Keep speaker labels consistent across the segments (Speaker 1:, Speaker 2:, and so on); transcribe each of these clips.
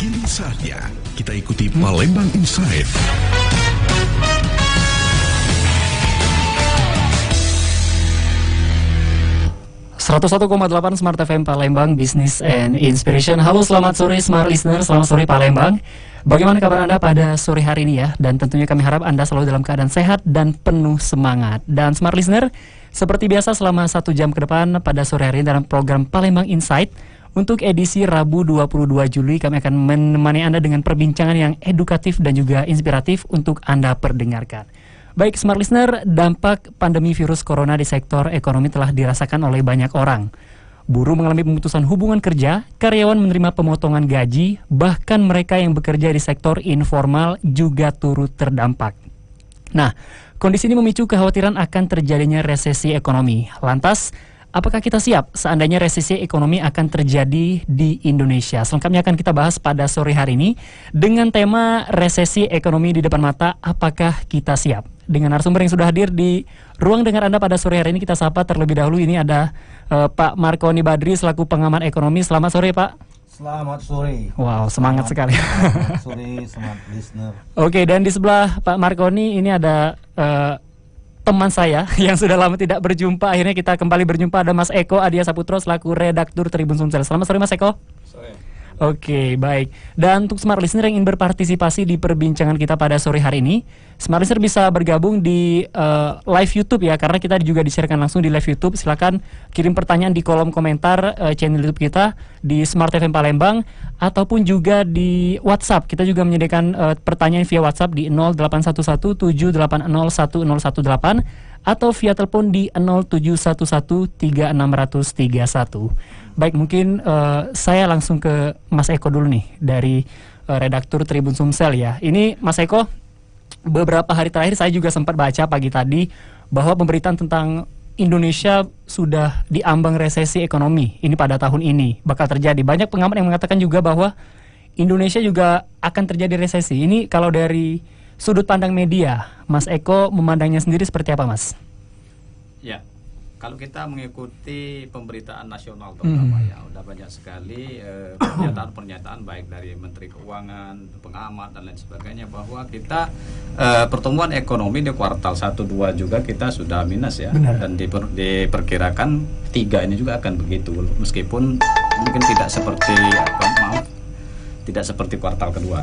Speaker 1: Kini saatnya kita ikuti Palembang Insight.
Speaker 2: ...101,8 Smart FM Palembang, Business and Inspiration. Halo, selamat sore Smart Listener, selamat sore Palembang. Bagaimana kabar Anda pada sore hari ini ya? Dan tentunya kami harap Anda selalu dalam keadaan sehat dan penuh semangat. Dan Smart Listener, seperti biasa selama 1 jam ke depan pada sore hari ini dalam program Palembang Insight, untuk edisi Rabu 22 Juli kami akan menemani Anda dengan perbincangan yang edukatif dan juga inspiratif untuk Anda perdengarkan. Baik Smart Listener, dampak pandemi virus corona di sektor ekonomi telah dirasakan oleh banyak orang. Buruh mengalami pemutusan hubungan kerja, karyawan menerima pemotongan gaji, bahkan mereka yang bekerja di sektor informal juga turut terdampak. Nah, kondisi ini memicu kekhawatiran akan terjadinya resesi ekonomi. Lantas, apakah kita siap seandainya resesi ekonomi akan terjadi di Indonesia? Selengkapnya akan kita bahas pada sore hari ini dengan tema resesi ekonomi di depan mata, apakah kita siap? Dengan narasumber yang sudah hadir di ruang dengar Anda pada sore hari ini, kita sapa terlebih dahulu. Ini ada Pak Markoni Badri selaku pengamat ekonomi. Selamat sore Pak.
Speaker 3: Selamat sore.
Speaker 2: Wow, semangat sekali.
Speaker 3: Selamat sore, Smart Listener.
Speaker 2: Oke, dan di sebelah Pak Markoni ini ada teman saya yang sudah lama tidak berjumpa. Akhirnya kita kembali berjumpa, ada Mas Eko Adia Saputro selaku redaktur Tribun Sumsel. Selamat sore Mas Eko.
Speaker 3: Sore.
Speaker 2: Oke, baik. Dan untuk Smart Listener yang ingin berpartisipasi di perbincangan kita pada sore hari ini, Smart Listener bisa bergabung di live YouTube ya, karena kita juga disiarkan langsung di live YouTube. Silakan kirim pertanyaan di kolom komentar channel YouTube kita di Smart FM Palembang, ataupun juga di WhatsApp. Kita juga menyediakan pertanyaan via WhatsApp di 081178010118 atau via telepon di 0711360031. Baik, mungkin saya langsung ke Mas Eko dulu nih dari redaktur Tribun Sumsel ya. Ini Mas Eko, beberapa hari terakhir saya juga sempat baca pagi tadi bahwa pemberitaan tentang Indonesia sudah diambang resesi ekonomi. Ini pada tahun ini bakal terjadi. Banyak pengamat yang mengatakan juga bahwa Indonesia juga akan terjadi resesi. Ini kalau dari sudut pandang media, Mas Eko memandangnya sendiri seperti apa, Mas?
Speaker 4: Ya, kalau kita mengikuti pemberitaan nasional terutama ya, udah banyak sekali pernyataan-pernyataan baik dari Menteri Keuangan, pengamat dan lain sebagainya bahwa kita pertumbuhan ekonomi di kuartal 1-2 juga kita sudah minus ya. Benar. Dan diperkirakan 3 ini juga akan begitu, meskipun mungkin tidak seperti kuartal kedua.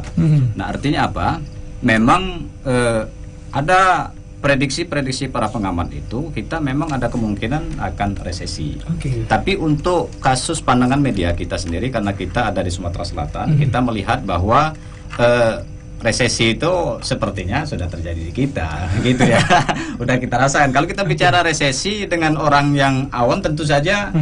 Speaker 4: Nah, artinya apa? Memang ada prediksi para pengamat itu, kita memang ada kemungkinan akan resesi. Tapi untuk kasus pandangan media kita sendiri, karena kita ada di Sumatera Selatan, kita melihat bahwa resesi itu sepertinya sudah terjadi di kita, gitu ya. Udah kita rasakan. Kalau kita bicara resesi dengan orang yang awam, tentu saja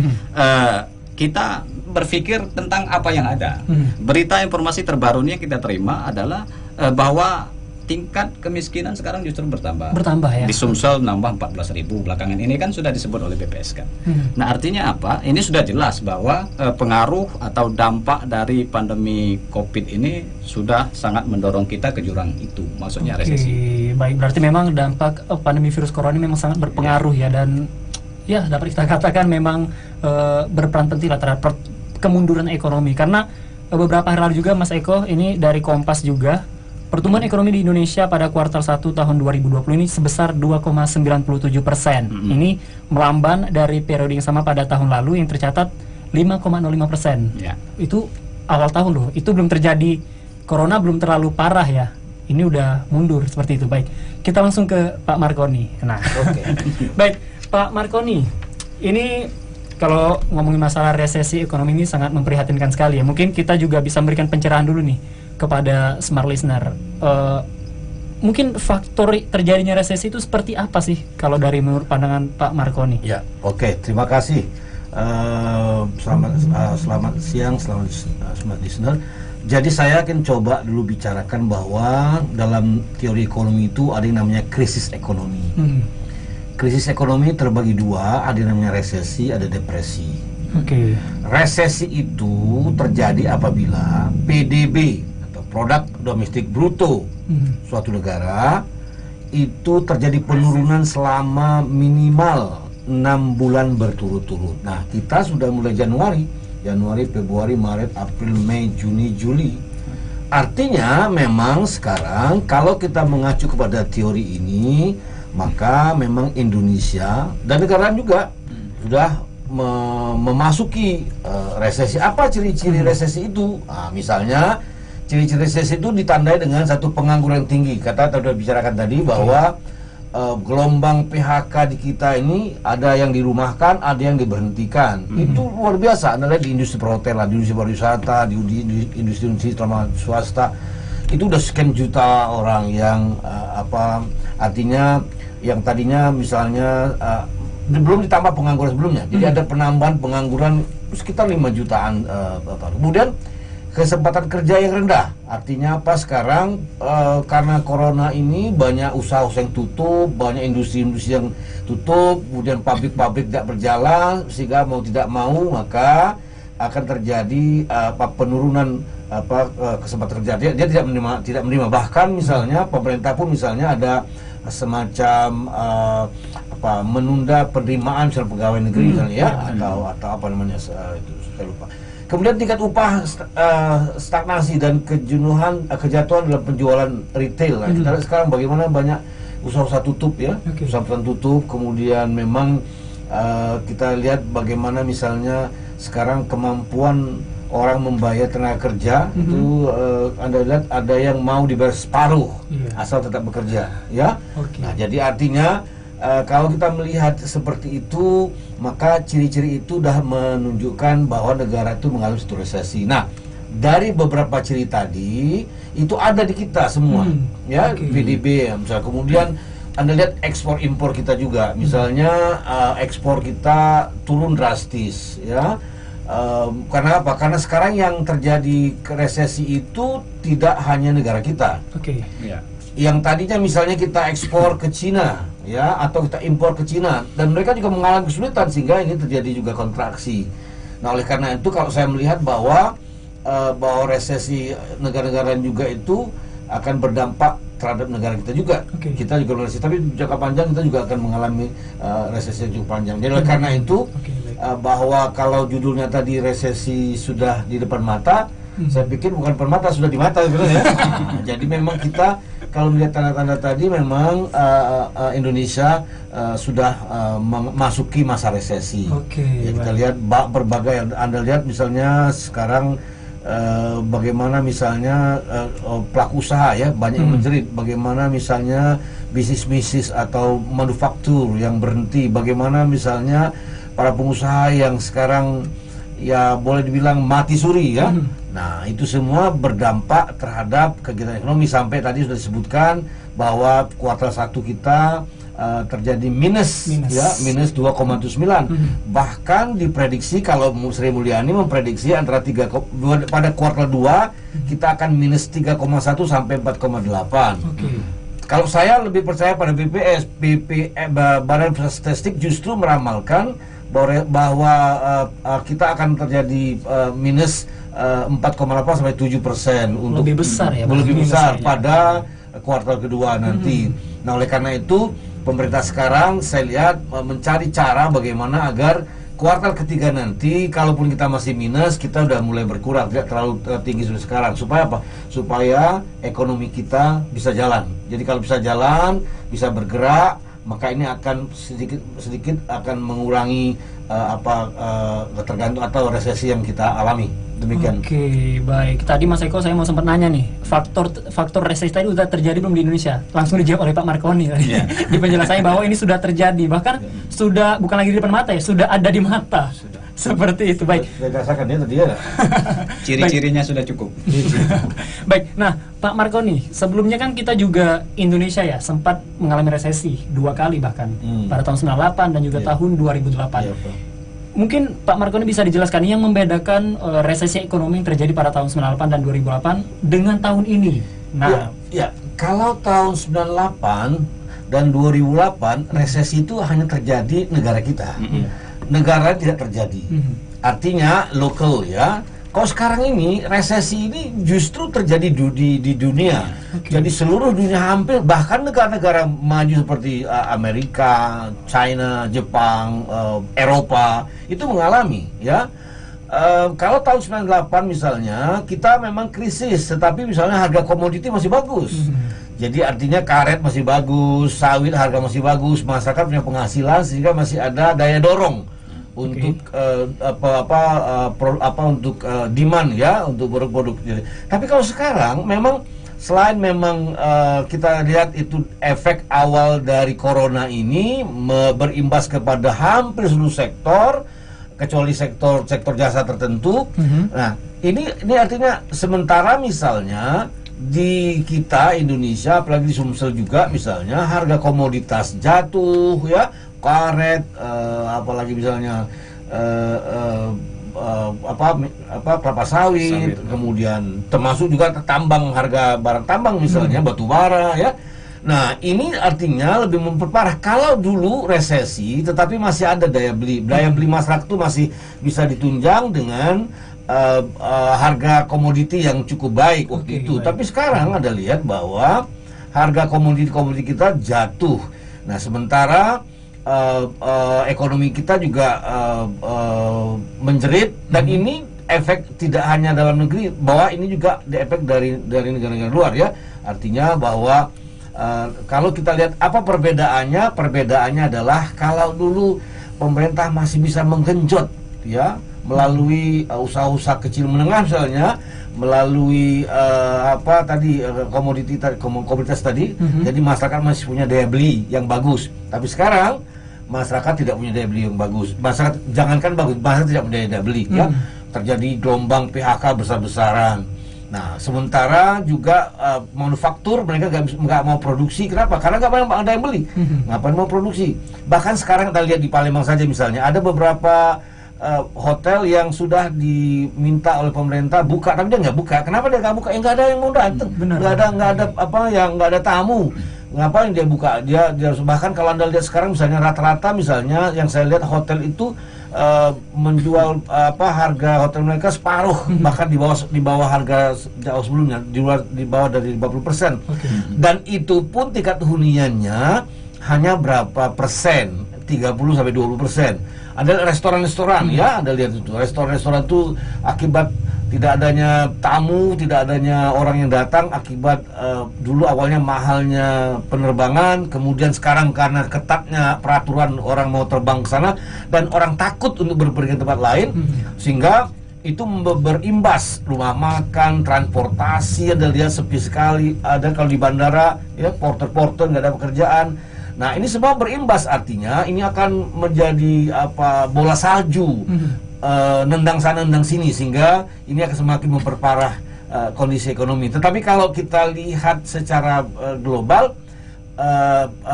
Speaker 4: kita berpikir tentang apa yang ada. Berita informasi terbaru yang kita terima adalah bahwa tingkat kemiskinan sekarang justru bertambah ya. Di Sumsel nambah 14.000 belakangan ini, kan sudah disebut oleh BPS kan. Nah, artinya apa? Ini sudah jelas bahwa pengaruh atau dampak dari pandemi COVID ini sudah sangat mendorong kita ke jurang itu, maksudnya resesi.
Speaker 2: Baik, berarti memang dampak pandemi virus corona ini memang sangat berpengaruh ya, dan ya dapat kita katakan memang berperan penting terhadap kemunduran ekonomi. Karena beberapa hari lalu juga Mas Eko, ini dari Kompas juga, pertumbuhan ekonomi di Indonesia pada kuartal 1 tahun 2020 ini sebesar 2,97%. Ini melamban dari periode yang sama pada tahun lalu yang tercatat 5,05%. Itu awal tahun loh. Itu belum terjadi, corona belum terlalu parah ya. Ini udah mundur seperti itu. Baik, kita langsung ke Pak Markoni. Nah, baik Pak Markoni, ini kalau ngomongin masalah resesi ekonomi ini sangat memprihatinkan sekali ya. Mungkin kita juga bisa memberikan pencerahan dulu nih kepada Smart Listener. Mungkin faktor terjadinya resesi itu seperti apa sih kalau dari menurut pandangan Pak Markoni?
Speaker 3: Ya, terima kasih. Selamat siang, Smart Listener. Jadi saya akan coba dulu bicarakan bahwa dalam teori ekonomi itu ada yang namanya krisis ekonomi. Krisis ekonomi terbagi 2, ada yang namanya resesi, ada depresi. Resesi itu terjadi apabila PDB, produk domestik bruto suatu negara itu terjadi penurunan selama minimal 6 bulan berturut-turut. Nah, kita sudah mulai Januari, Februari, Maret, April, Mei, Juni, Juli. artinya memang sekarang kalau kita mengacu kepada teori ini, maka memang Indonesia dan negara juga sudah memasuki resesi. Apa ciri-ciri resesi itu? Nah, misalnya ciri-ciri resesi itu ditandai dengan satu pengangguran tinggi. Kata sudah bicarakan tadi bahwa gelombang PHK di kita ini ada yang dirumahkan, ada yang diberhentikan. Itu luar biasa. Anda lihat di industri perhotelan, di industri pariwisata, di industri terutama swasta, itu udah sekian juta orang yang artinya yang tadinya misalnya belum ditambah pengangguran sebelumnya. Jadi ada penambahan pengangguran sekitar 5 jutaan. Kemudian kesempatan kerja yang rendah. Artinya apa sekarang karena corona ini banyak usaha-usaha yang tutup, banyak industri-industri yang tutup, kemudian pabrik-pabrik tidak berjalan, sehingga mau tidak mau maka akan terjadi penurunan kesempatan kerja. Dia tidak menerima. Bahkan misalnya pemerintah pun misalnya ada semacam menunda penerimaan misalnya pegawai negeri misalnya ya, atau apa namanya itu saya lupa. Kemudian tingkat upah stagnasi dan kejatuhan dalam penjualan retail. Nah, kita lihat sekarang bagaimana banyak usaha-usaha tutup ya, usaha-usaha tutup. Kemudian memang kita lihat bagaimana misalnya sekarang kemampuan orang membayar tenaga kerja itu Anda lihat ada yang mau dibayar separuh asal tetap bekerja ya. Nah, jadi artinya kalau kita melihat seperti itu, maka ciri-ciri itu sudah menunjukkan bahwa negara itu mengalami suatu resesi. Nah, dari beberapa ciri tadi itu ada di kita semua, ya PDB misalnya. Kemudian Anda lihat ekspor impor kita juga, misalnya ekspor kita turun drastis, ya. Karena apa? Karena sekarang yang terjadi resesi itu tidak hanya negara kita. Yang tadinya misalnya kita ekspor ke Cina, ya, atau kita impor ke Cina, dan mereka juga mengalami kesulitan sehingga ini terjadi juga kontraksi. Nah, oleh karena itu kalau saya melihat bahwa resesi negara-negara juga itu akan berdampak terhadap negara kita juga. Kita juga resesi, tapi jangka panjang kita juga akan mengalami resesi yang cukup panjang. Jadi oleh karena itu bahwa kalau judulnya tadi resesi sudah di depan mata, saya pikir bukan depan mata, sudah di mata sebenarnya. Jadi memang kita kalau melihat tanda-tanda tadi memang Indonesia sudah memasuki masa resesi. Ya, kita lihat berbagai, Anda lihat misalnya sekarang bagaimana misalnya pelaku usaha ya banyak yang menjerit, bagaimana misalnya bisnis-bisnis atau manufaktur yang berhenti, bagaimana misalnya para pengusaha yang sekarang ya boleh dibilang mati suri ya. Nah, itu semua berdampak terhadap kegiatan ekonomi, sampai tadi sudah disebutkan bahwa kuartal 1 kita terjadi minus 2,79. Bahkan diprediksi, kalau Sri Mulyani memprediksi antara pada kuartal 2 kita akan minus 3,1 sampai 4,8. Kalau saya lebih percaya pada BPS, Badan Pusat Statistik justru meramalkan bahwa kita akan terjadi minus 4,8 sampai 7% untuk
Speaker 2: lebih besar ya,
Speaker 3: lebih besar pada kuartal kedua nanti. Nah, oleh karena itu pemerintah sekarang saya lihat mencari cara bagaimana agar kuartal ketiga nanti kalaupun kita masih minus, kita udah mulai berkurang, tidak terlalu tinggi seperti sekarang. Supaya apa? Supaya ekonomi kita bisa jalan. Jadi kalau bisa jalan, bisa bergerak, maka ini akan sedikit akan mengurangi ketergantungan atau resesi yang kita alami. Demikian.
Speaker 2: Oke, baik. Tadi Mas Eko saya mau sempat nanya nih, faktor resesi tadi sudah terjadi belum di Indonesia? Langsung dijawab oleh Pak Marconi tadi. Di penjelasannya bahwa ini sudah terjadi, bahkan sudah bukan lagi di depan mata ya, sudah ada di mata. Seperti itu. Baik.
Speaker 3: Saya rasakan dia tadi ya.
Speaker 4: Ciri-cirinya sudah cukup.
Speaker 2: Baik. Nah, Pak Marconi, sebelumnya kan kita juga Indonesia ya sempat mengalami resesi 2 kali bahkan pada tahun 98 dan juga tahun 2008. Mungkin Pak Marconi bisa dijelaskan yang membedakan resesi ekonomi yang terjadi pada tahun 98 dan 2008 dengan tahun ini. Nah,
Speaker 3: kalau tahun 98 dan 2008 resesi itu hanya terjadi negara kita. Negara tidak terjadi. Artinya lokal ya. Kalau sekarang ini resesi ini justru terjadi di dunia. Jadi seluruh dunia hampir, bahkan negara-negara maju seperti Amerika, China, Jepang, Eropa itu mengalami ya. kalau tahun 98 misalnya kita memang krisis, tetapi misalnya harga komoditi masih bagus. Jadi artinya karet masih bagus, sawit harga masih bagus, masyarakat punya penghasilan sehingga masih ada daya dorong untuk untuk demand ya, untuk produk-produk. Tapi kalau sekarang memang selain memang kita lihat itu efek awal dari corona ini berimbas kepada hampir seluruh sektor kecuali sektor jasa tertentu. Nah, ini artinya sementara misalnya di kita Indonesia, apalagi di Sumsel juga misalnya harga komoditas jatuh ya, karet, apalagi misalnya kelapa sawit, kemudian termasuk juga tambang, harga barang tambang misalnya batu bara ya. Nah, ini artinya lebih memperparah. Kalau dulu resesi tetapi masih ada daya beli masyarakat itu masih bisa ditunjang dengan harga komoditi yang cukup baik waktu itu. Tapi sekarang Anda lihat bahwa harga komoditi kita jatuh. Nah, sementara ekonomi kita juga menjerit, dan ini efek tidak hanya dalam negeri, bahwa ini juga efek dari negara-negara luar ya. Artinya bahwa kalau kita lihat apa perbedaannya? Perbedaannya adalah kalau dulu pemerintah masih bisa menggenjot ya melalui usaha-usaha kecil menengah misalnya, melalui komoditas tadi. Jadi masyarakat masih punya daya beli yang bagus. Tapi sekarang masyarakat tidak punya daya beli yang bagus. Masyarakat jangankan bagus, masyarakat tidak punya daya beli ya. Terjadi gelombang PHK besar-besaran. Nah, sementara juga manufaktur mereka nggak mau produksi. Kenapa? Karena nggak ada yang beli. Ngapain mau produksi? Bahkan sekarang kita lihat di Palembang saja misalnya, ada beberapa hotel yang sudah diminta oleh pemerintah buka, tapi dia nggak buka. Kenapa dia nggak buka? Nggak ada yang mau datang. Nggak ada tamu. Ngapain dia buka? Dia bahkan kalau Anda lihat sekarang misalnya rata-rata misalnya yang saya lihat hotel itu menjual harga hotel mereka separuh, bahkan di bawah harga jauh sebelumnya, di bawah dari 50%. Dan itu pun tingkat huniannya hanya berapa persen, 30-20%. Ada restoran-restoran ya, Anda lihat itu restoran-restoran itu akibat tidak adanya tamu, tidak adanya orang yang datang, akibat dulu awalnya mahalnya penerbangan, kemudian sekarang karena ketatnya peraturan orang mau terbang ke sana dan orang takut untuk berpergian ke tempat lain, sehingga itu berimbas rumah makan, transportasi. Anda lihat sepi sekali. Ada kalau di bandara ya, porter nggak ada pekerjaan. Nah, ini semua berimbas, artinya ini akan menjadi bola salju, nendang sana nendang sini, sehingga ini akan semakin memperparah kondisi ekonomi. Tetapi kalau kita lihat secara global,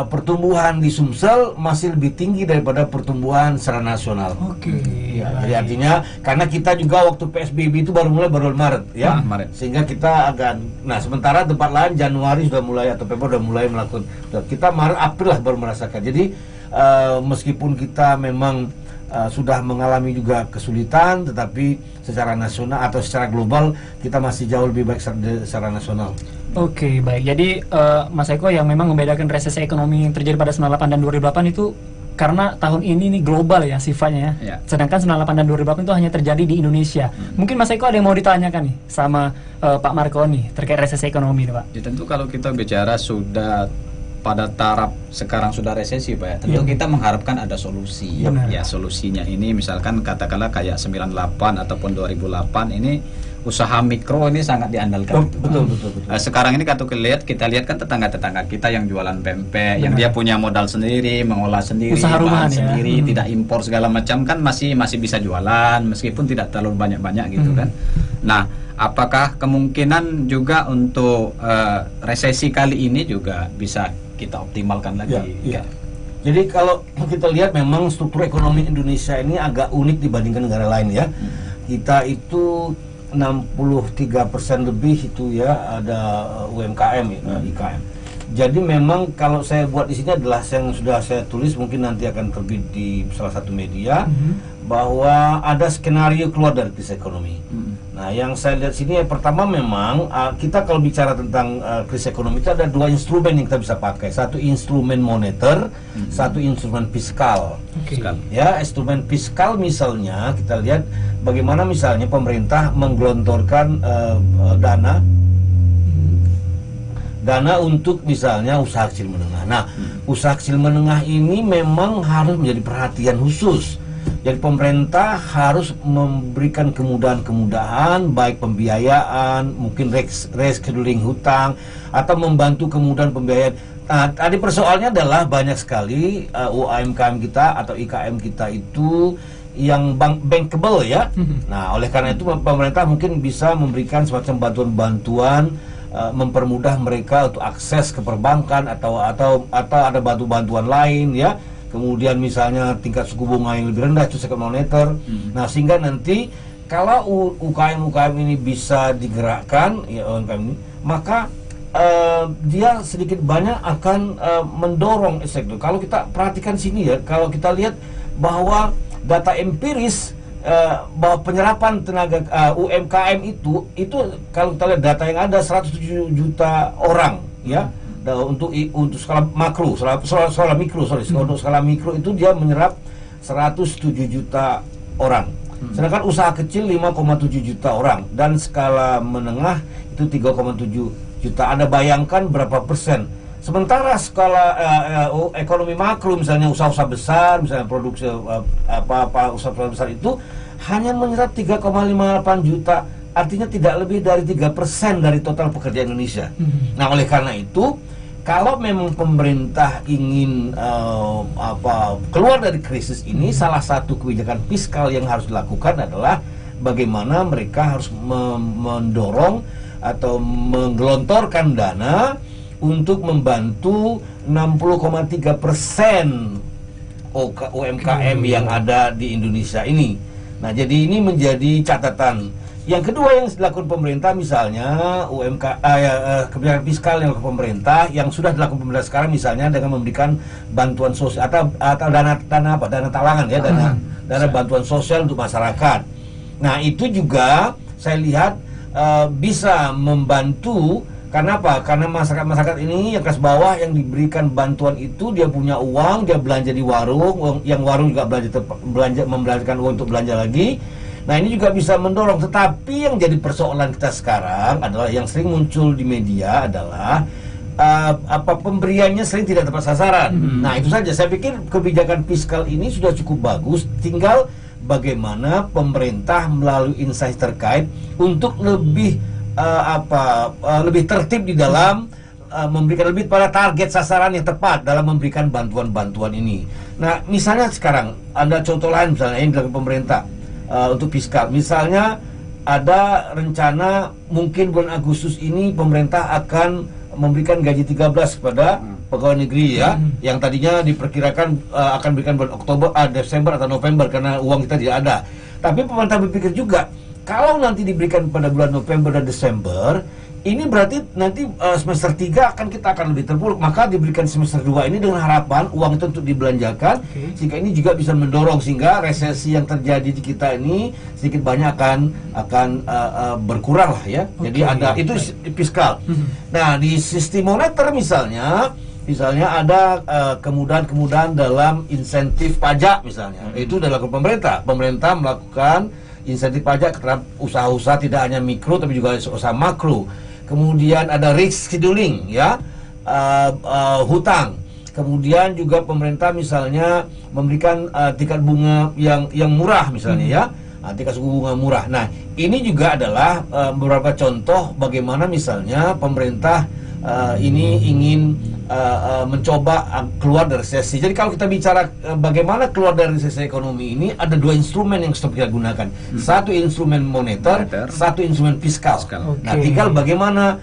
Speaker 3: pertumbuhan di Sumsel masih lebih tinggi daripada pertumbuhan secara nasional. Ya, jadi artinya karena kita juga waktu PSBB itu baru Maret ya, sehingga kita sementara tempat lain Januari sudah mulai atau Februari sudah mulai melakukan, kita Maret April lah baru merasakan. Jadi meskipun kita memang sudah mengalami juga kesulitan, tetapi secara nasional atau secara global kita masih jauh lebih baik secara nasional.
Speaker 2: Oke, baik. Jadi Mas Eko, yang memang membedakan resesi ekonomi yang terjadi pada 98 dan 2008 itu karena tahun ini nih global ya sifatnya ya. Sedangkan 98 dan 2008 itu hanya terjadi di Indonesia. Mungkin Mas Eko ada yang mau ditanyakan nih sama Pak Marconi terkait resesi ekonomi nih, Pak.
Speaker 4: Ya, tentu kalau kita bicara sudah pada taraf sekarang sudah resesi, Pak ya, tentu kita mengharapkan ada solusi. Ya, solusinya ini misalkan katakanlah kayak 98 ataupun 2008 ini usaha mikro ini sangat diandalkan. Betul. Sekarang ini kita lihat kan tetangga-tetangga kita yang jualan pempek, yang dia punya modal sendiri, mengolah sendiri,
Speaker 2: usaha rumahan
Speaker 4: sendiri, tidak impor segala macam, kan masih bisa jualan meskipun tidak terlalu banyak gitu kan. Nah, apakah kemungkinan juga untuk resesi kali ini juga bisa kita optimalkan lagi?
Speaker 3: Ya. Jadi kalau kita lihat memang struktur ekonomi Indonesia ini agak unik dibandingkan negara lain ya. Kita itu 63% lebih itu ya ada UMKM ya, IKM. Jadi memang kalau saya buat di sini adalah yang sudah saya tulis, mungkin nanti akan terbit di salah satu media, bahwa ada skenario keluar dari krisis ekonomi. Nah, yang saya lihat sini yang pertama memang kita kalau bicara tentang krisis ekonomi itu ada dua instrumen yang kita bisa pakai. Satu instrumen moneter, satu instrumen fiskal. Ya, instrumen fiskal misalnya kita lihat bagaimana misalnya pemerintah menggelontorkan dana untuk misalnya usaha kecil menengah. Nah, usaha kecil menengah ini memang harus menjadi perhatian khusus. Jadi pemerintah harus memberikan kemudahan-kemudahan baik pembiayaan, mungkin rescheduling hutang atau membantu kemudahan pembiayaan. Nah, tadi persoalannya adalah banyak sekali UMKM kita atau IKM kita itu yang bankable ya. Nah, oleh karena itu pemerintah mungkin bisa memberikan semacam bantuan-bantuan mempermudah mereka untuk akses ke perbankan atau ada bantuan lain ya. Kemudian misalnya tingkat suku bunga yang lebih rendah itu second moneter. Nah, sehingga nanti kalau UKM ini bisa digerakkan ya UMKM ini, maka dia sedikit banyak akan mendorong sektor. Kalau kita perhatikan sini ya, kalau kita lihat bahwa data empiris bahwa penyerapan tenaga UMKM itu kalau kita lihat data yang ada 107 juta orang ya. Untuk skala makro, skala mikro, untuk skala mikro itu dia menyerap 107 juta orang. Sedangkan usaha kecil 5,7 juta orang dan skala menengah itu 3,7 juta. Anda bayangkan berapa persen? Sementara skala ekonomi makro misalnya usaha-usaha besar, misalnya produksi usaha besar itu hanya menyerap 3,58 juta. Artinya tidak lebih dari 3% dari total pekerja Indonesia. Nah, oleh karena itu kalau memang pemerintah ingin keluar dari krisis ini, salah satu kebijakan fiskal yang harus dilakukan adalah bagaimana mereka harus mendorong atau menggelontorkan dana untuk membantu 60,3% UMKM yang ada di Indonesia ini. Nah, jadi ini menjadi catatan. Yang kedua yang dilakukan pemerintah misalnya kebijakan fiskal yang dilakukan pemerintah yang sudah dilakukan pemerintah sekarang misalnya dengan memberikan bantuan sosial atau dana talangan ya, dana bantuan sosial untuk masyarakat. Nah, itu juga saya lihat bisa membantu. Karena apa? Karena masyarakat ini yang kelas bawah yang diberikan bantuan itu dia punya uang, dia belanja di warung, yang warung juga membelanjakan uang untuk belanja lagi. Nah, ini juga bisa mendorong, tetapi yang jadi persoalan kita sekarang adalah yang sering muncul di media adalah pemberiannya sering tidak tepat sasaran. Nah, itu saja. Saya pikir kebijakan fiskal ini sudah cukup bagus, tinggal bagaimana pemerintah melalui instansi terkait untuk lebih tertib di dalam memberikan lebih pada target sasaran yang tepat dalam memberikan bantuan-bantuan ini. Nah, misalnya sekarang ada contoh lain misalnya yang dilakukan pemerintah untuk fiskal. Misalnya ada rencana mungkin bulan Agustus ini pemerintah akan memberikan gaji 13 kepada pegawai negeri ya, yang tadinya diperkirakan akan berikan bulan Oktober, Desember atau November karena uang kita tidak ada. Tapi pemerintah berpikir juga kalau nanti diberikan pada bulan November dan Desember, ini berarti nanti semester 3 kita akan lebih terpuruk, maka diberikan semester 2 ini dengan harapan uang itu untuk dibelanjakan, sehingga ini juga bisa mendorong sehingga resesi yang terjadi di kita ini sedikit banyak akan berkurang lah ya. Jadi ada itu fiskal. Nah, di sistem moneter misalnya ada kemudahan-kemudahan dalam insentif pajak misalnya. Itu adalah pemerintah melakukan insentif pajak terhadap usaha-usaha tidak hanya mikro tapi juga usaha makro. Kemudian ada rescheduling ya, hutang. Kemudian juga pemerintah misalnya memberikan tingkat bunga yang murah misalnya ya, tingkat suku bunga murah. Nah, ini juga adalah beberapa contoh bagaimana misalnya pemerintah ini ingin mencoba keluar dari resesi. Jadi kalau kita bicara bagaimana keluar dari resesi ekonomi ini, ada dua instrumen yang harus kita gunakan. Satu instrumen moneter, satu instrumen fiskal. Nah, tinggal bagaimana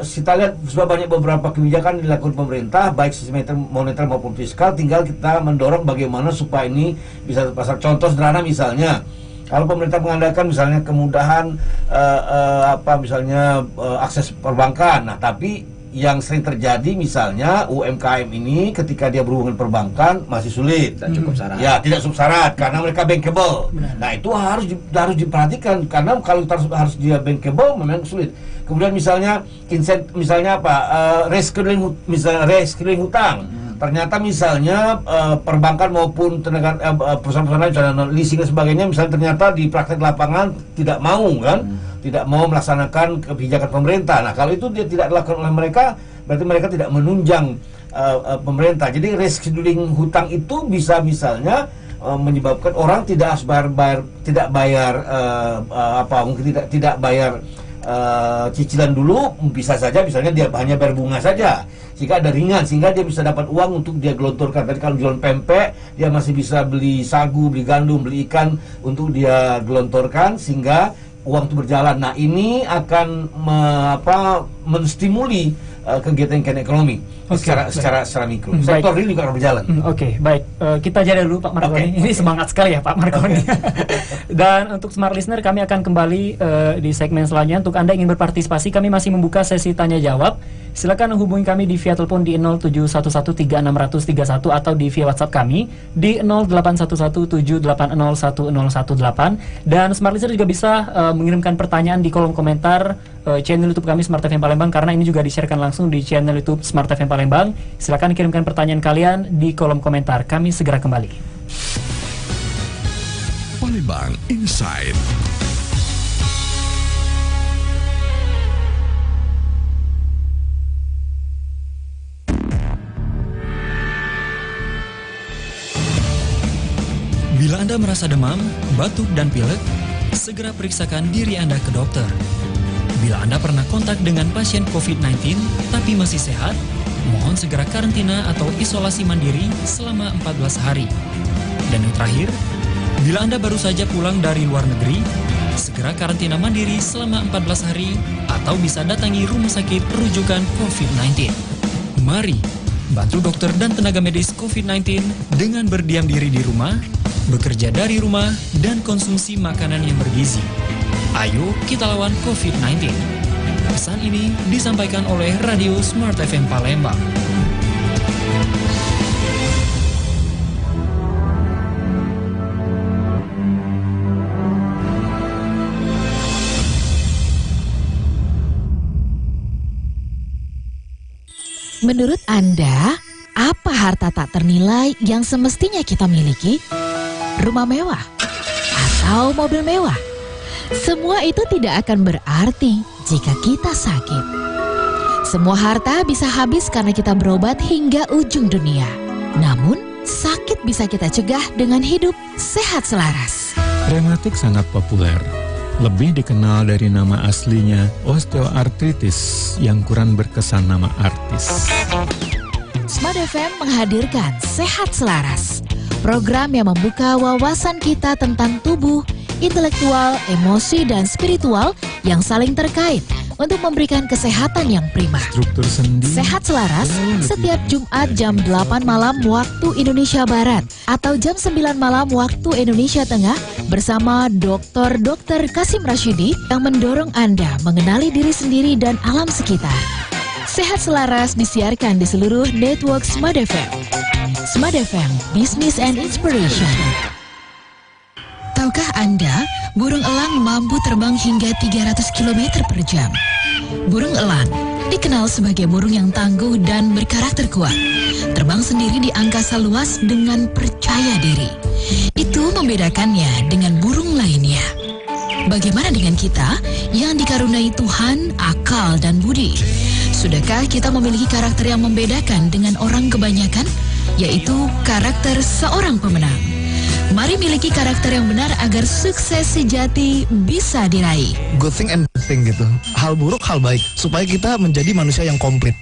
Speaker 3: kita lihat sudah banyak beberapa kebijakan dilakukan pemerintah, baik sistem moneter maupun fiskal. Tinggal kita mendorong bagaimana supaya ini bisa terpasar. Contoh sederhana misalnya, kalau pemerintah mengandalkan misalnya kemudahan misalnya akses perbankan, nah tapi yang sering terjadi misalnya UMKM ini ketika dia berhubungan perbankan masih sulit,
Speaker 4: tidak cukup syarat.
Speaker 3: Ya, tidak cukup syarat karena mereka bankable. Nah, itu harus diperhatikan karena kalau harus dia bankable memang sulit. Kemudian misalnya rescheduling hutang. Ternyata misalnya perbankan maupun perusahaan-perusahaan lain, leasing dan sebagainya, misalnya ternyata di praktek lapangan tidak mau tidak mau melaksanakan kebijakan pemerintah. Nah, kalau itu dia tidak dilakukan oleh mereka, berarti mereka tidak menunjang pemerintah. Jadi rescheduling hutang itu bisa misalnya menyebabkan orang tidak bayar cicilan dulu, bisa saja misalnya dia hanya bayar bunga saja. Jika ada ringan, sehingga dia bisa dapat uang untuk dia gelontorkan. Tadi kalau jualan pempek, dia masih bisa beli sagu, beli gandum, beli ikan untuk dia gelontorkan, sehingga uang itu berjalan. Nah, ini akan menstimuli kegiatan ekonomi secara mikro. Sektor real juga akan berjalan.
Speaker 2: Baik. Kita jeda dulu Pak Marconi. Ini semangat sekali ya Pak Marconi. Dan untuk smart listener, kami akan kembali di segmen selanjutnya. Untuk Anda ingin berpartisipasi, kami masih membuka sesi tanya jawab. Silakan hubungi kami di via telepon di 071136031 atau di via WhatsApp kami di 0811780118. Dan smart listener juga bisa mengirimkan pertanyaan di kolom komentar channel YouTube kami Smart FM Palembang, karena ini juga di-sharekan langsung di channel YouTube Smart FM Palembang. Silakan kirimkan pertanyaan kalian di kolom komentar. Kami segera kembali.
Speaker 1: Palembang Inside.
Speaker 5: Bila Anda merasa demam, batuk, dan pilek, segera periksakan diri Anda ke dokter. Bila Anda pernah kontak dengan pasien COVID-19 tapi masih sehat, mohon segera karantina atau isolasi mandiri selama 14 hari. Dan yang terakhir, bila Anda baru saja pulang dari luar negeri, segera karantina mandiri selama 14 hari atau bisa datangi rumah sakit rujukan COVID-19. Mari bantu dokter dan tenaga medis COVID-19 dengan berdiam diri di rumah, bekerja dari rumah, dan konsumsi makanan yang bergizi. Ayo kita lawan COVID-19. Pesan ini disampaikan oleh Radio Smart FM Palembang.
Speaker 6: Menurut Anda, apa harta tak ternilai yang semestinya kita miliki? Rumah mewah atau mobil mewah? Semua itu tidak akan berarti jika kita sakit. Semua harta bisa habis karena kita berobat hingga ujung dunia. Namun, sakit bisa kita cegah dengan hidup sehat selaras.
Speaker 7: Rematik sangat populer. Lebih dikenal dari nama aslinya, osteoartritis, yang kurang berkesan nama artis.
Speaker 6: Smart FM menghadirkan Sehat Selaras, program yang membuka wawasan kita tentang tubuh, intelektual, emosi, dan spiritual yang saling terkait untuk memberikan kesehatan yang prima.
Speaker 7: Struktur sendi.
Speaker 6: Sehat Selaras setiap Jumat jam 8 malam waktu Indonesia Barat atau jam 9 malam waktu Indonesia Tengah bersama Dr. Kasim Rashidi yang mendorong Anda mengenali diri sendiri dan alam sekitar. Sehat Selaras disiarkan di seluruh network Smart FM. Smart FM, Business and Inspiration. Tahukah Anda, burung elang mampu terbang hingga 300 km per jam. Burung elang dikenal sebagai burung yang tangguh dan berkarakter kuat. Terbang sendiri di angkasa luas dengan percaya diri. Itu membedakannya dengan burung lainnya. Bagaimana dengan kita yang dikaruniai Tuhan, akal, dan budi? Sudahkah kita memiliki karakter yang membedakan dengan orang kebanyakan, yaitu karakter seorang pemenang? Mari miliki karakter yang benar agar sukses sejati bisa diraih.
Speaker 8: Good thing and bad thing gitu. Hal buruk, hal baik. Supaya kita menjadi manusia yang komplit.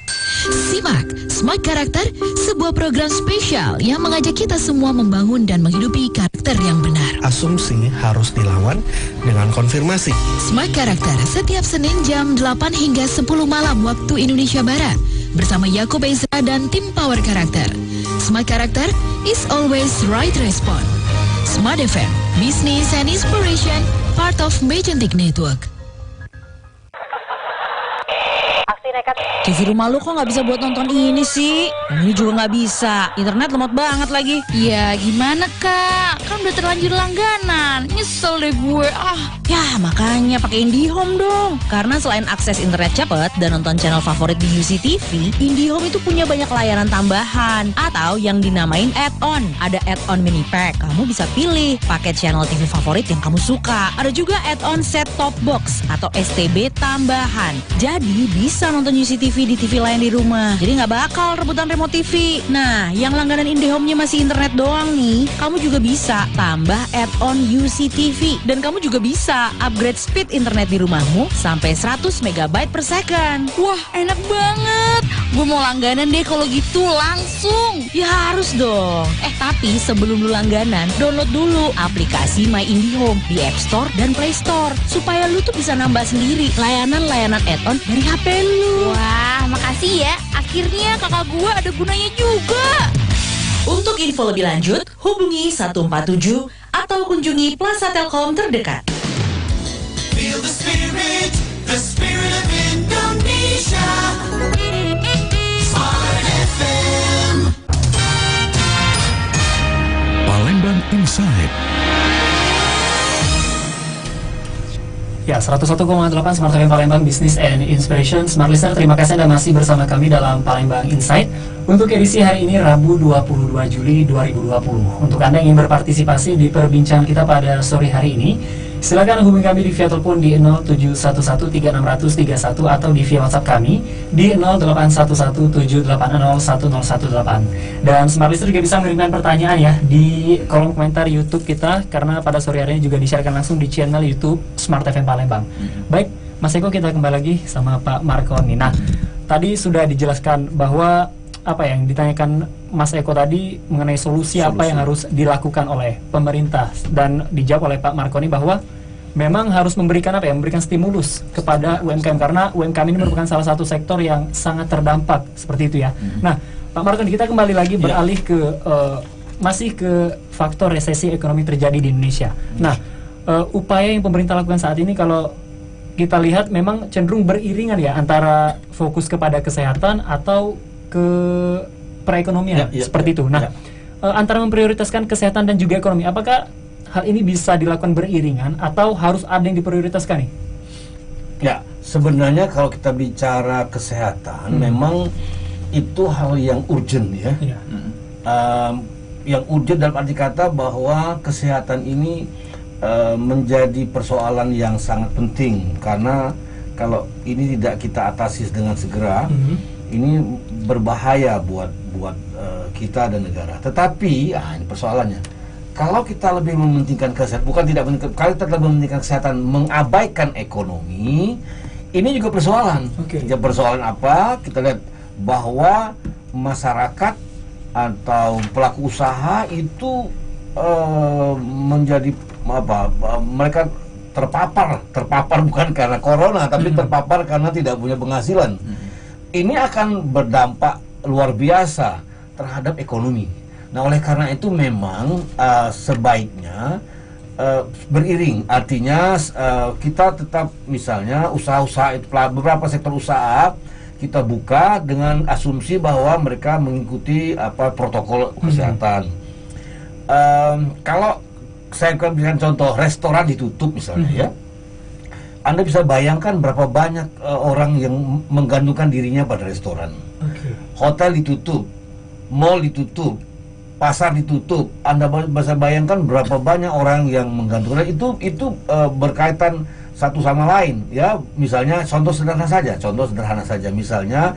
Speaker 6: Simak Smart Karakter, sebuah program spesial yang mengajak kita semua membangun dan menghidupi karakter yang benar.
Speaker 8: Asumsi harus dilawan dengan konfirmasi.
Speaker 6: Smart Karakter setiap Senin jam 8 hingga 10 malam waktu Indonesia Barat bersama Yaakob Ezra dan tim Power Karakter. Smart Karakter is always right response. Smart FM, Business and Inspiration, part of Magentic Network.
Speaker 9: nekat.
Speaker 10: TV rumah lu kok nggak bisa buat nonton ini sih? Yang ini juga nggak bisa. Internet lemot banget lagi.
Speaker 6: Ya gimana kak? Kan udah terlanjur langganan. Nyesel deh gue.
Speaker 10: Ya makanya pakai IndiHome dong. Karena selain akses internet cepat dan nonton channel favorit di UCTV, IndiHome itu punya banyak layanan tambahan atau yang dinamain add-on. Ada add-on mini pack. Kamu bisa pilih paket channel TV favorit yang kamu suka. Ada juga add-on set top box atau STB tambahan. Jadi bisa nonton UCTV di TV lain di rumah. Jadi nggak bakal rebutan remote TV. Nah, yang langganan IndiHome-nya masih internet doang nih, kamu juga bisa tambah add-on UCTV. Dan kamu juga bisa upgrade speed internet di rumahmu sampai 100 MB per second.
Speaker 6: Wah, enak banget. Gue mau langganan deh kalau gitu langsung.
Speaker 10: Ya harus dong. Tapi sebelum lu langganan, download dulu aplikasi My IndiHome di App Store dan Play Store supaya lu tuh bisa nambah sendiri layanan-layanan add-on dari HP lu.
Speaker 6: Wah, makasih ya. Akhirnya kakak gue ada gunanya juga.
Speaker 10: Untuk info lebih lanjut, hubungi 147 atau kunjungi Plaza Telkom terdekat.
Speaker 11: Feel the spirit of Indonesia. Smart FM.
Speaker 1: Palembang Inside.
Speaker 2: Ya, 101,8 Smart FM Palembang Business and Inspiration. Smart Listener, terima kasih Anda masih bersama kami dalam Palembang Insight untuk edisi hari ini Rabu 22 Juli 2020. Untuk Anda yang ingin berpartisipasi di perbincangan kita pada sore hari ini, silakan hubungi kami di via telepon di 0711360031 atau di via WhatsApp kami di 0811780118. Dan Smart Listener juga bisa mengirimkan pertanyaan ya di kolom komentar YouTube kita, karena pada sore hari ini juga disiarkan langsung di channel YouTube Smart FM Palembang. Baik, Mas Eko, kita kembali lagi sama Pak Marconi. Nah, tadi sudah dijelaskan bahwa apa yang ditanyakan Mas Eko tadi mengenai solusi apa yang harus dilakukan oleh pemerintah, dan dijawab oleh Pak Marconi bahwa memang harus memberikan apa ya, memberikan stimulus kepada UMKM, karena UMKM ini merupakan salah satu sektor yang sangat terdampak seperti itu ya. Nah, Pak Marconi, kita kembali lagi beralih ke masih ke faktor resesi ekonomi terjadi di Indonesia. Nah, upaya yang pemerintah lakukan saat ini kalau kita lihat memang cenderung beriringan ya, antara fokus kepada kesehatan atau ke perekonomian seperti itu. Nah, antara memprioritaskan kesehatan dan juga ekonomi, apakah hal ini bisa dilakukan beriringan atau harus ada yang diprioritaskan nih?
Speaker 3: Ya, sebenarnya kalau kita bicara kesehatan, memang itu hal yang urgent ya. Yang urgent dalam arti kata bahwa kesehatan ini menjadi persoalan yang sangat penting, karena kalau ini tidak kita atasi dengan segera, ini berbahaya buat kita dan negara. Tetapi ini persoalannya, kalau kita lebih mementingkan kesehatan, kalau kita lebih mementingkan kesehatan, mengabaikan ekonomi, ini juga persoalan. Ya, persoalan apa? Kita lihat bahwa masyarakat atau pelaku usaha itu menjadi apa? Mereka terpapar bukan karena corona, tapi terpapar karena tidak punya penghasilan. Ini akan berdampak luar biasa terhadap ekonomi. Nah, oleh karena itu memang sebaiknya beriring. Artinya kita tetap, misalnya usaha-usaha itu, beberapa sektor usaha kita buka dengan asumsi bahwa mereka mengikuti protokol kesehatan. Kalau saya akan berikan contoh, restoran ditutup misalnya ya. Anda bisa bayangkan berapa banyak orang yang menggantungkan dirinya pada restoran. Hotel ditutup, mall ditutup, pasar ditutup. Anda bisa bayangkan berapa banyak orang yang menggantungkan itu berkaitan satu sama lain ya. Misalnya contoh sederhana saja, misalnya